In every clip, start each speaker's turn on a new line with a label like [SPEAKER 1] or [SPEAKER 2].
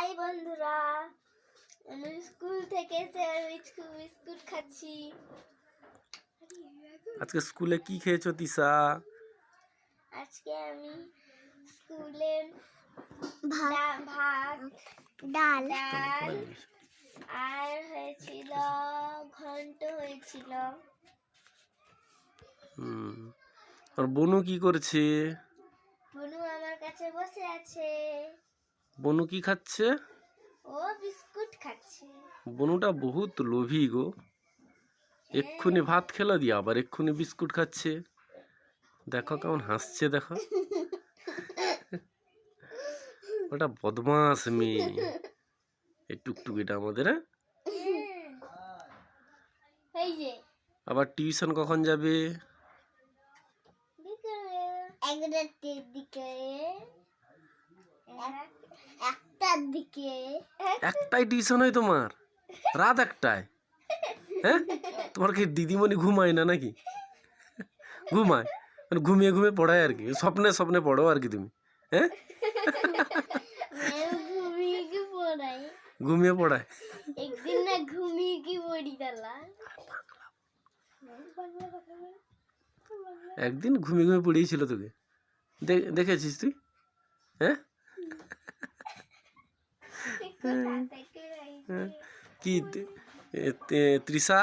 [SPEAKER 1] High বন্ধুরা, আমি school থেকে এসে বিস্কুট খাচ্ছি।
[SPEAKER 2] আজকে স্কুলে কি খেয়েছো তিশা?
[SPEAKER 1] আজকে আমি স্কুলে ভাত ডাল আর হয়েছিল ঘন্ট হয়েছিল।
[SPEAKER 2] আর বনু কি করছে?
[SPEAKER 1] বনু আমার কাছে বসে আছে।
[SPEAKER 2] বনু কি খাচ্ছে?
[SPEAKER 1] ও বিস্কুট খাচ্ছে।
[SPEAKER 2] বনুটা বহুত লোভী গো, এক্ষুনি ভাত খেলো দিয়ে আবার এক্ষুনি বিস্কুট খাচ্ছে। দেখো কেমন হাসছে, দেখো ওটা বদমাস মেয়ে, এই টুকটুকিটা আমাদের।
[SPEAKER 1] এই যে
[SPEAKER 2] আবার টিউশন কখন যাবে?
[SPEAKER 1] একটার দিকে।
[SPEAKER 2] একটাই টিউশন হয় তোমার? রাত একটায়? হ্যাঁ, তোমার কি দিদিমণি ঘুমায় না নাকি? ঘুমায়, মানে ঘুমিয়ে ঘুমিয়ে পড়ায় আর কি, স্বপ্নে স্বপ্নে পড়ো আর কি তুমি? হ্যাঁ, ঘুমিয়ে পড়ায়।
[SPEAKER 1] একদিন না ঘুমিয়ে কি পড়ি তালা।
[SPEAKER 2] একদিন ঘুমিয়ে ঘুমিয়ে পড়িয়েছিল তোকে, দেখেছিস তুই? হ্যাঁ, কি তৃষা,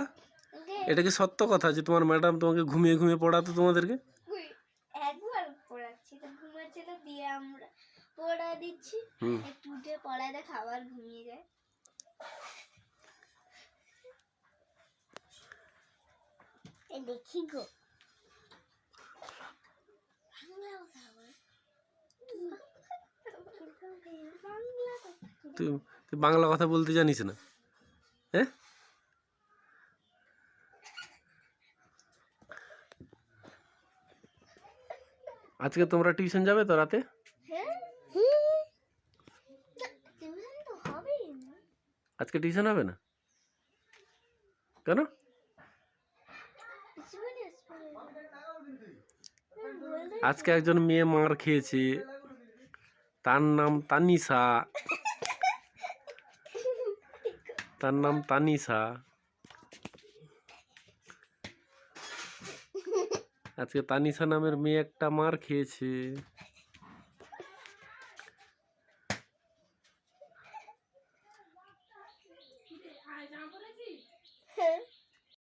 [SPEAKER 2] এটা কি সত্য কথা যে তোমার ম্যাডাম তোমাকে ঘুমিয়ে ঘুমিয়ে পড়াতো তোমাদেরকে?
[SPEAKER 1] একবার পড়াচ্ছি তো ঘুমাচ্ছিল, দিয়ে আমরা পড়া দিচ্ছি, একটু উঠে পড়ায় দেখ আবার ঘুমিয়ে যায়। দেখি গো,
[SPEAKER 2] তুই তুই বাংলা কথা বলতে জানিস না? হ্যাঁ, আজকে তোমরা টিউশন যাবে তো রাতে? আজকে টিউশন হবে না কেন? আজকে একজন মেয়ে মার খেয়েছে, তার নাম তানিশা। তার নাম তানিশা। আজকে তানিশা নামের মেয়ে একটা মার খেয়েছে।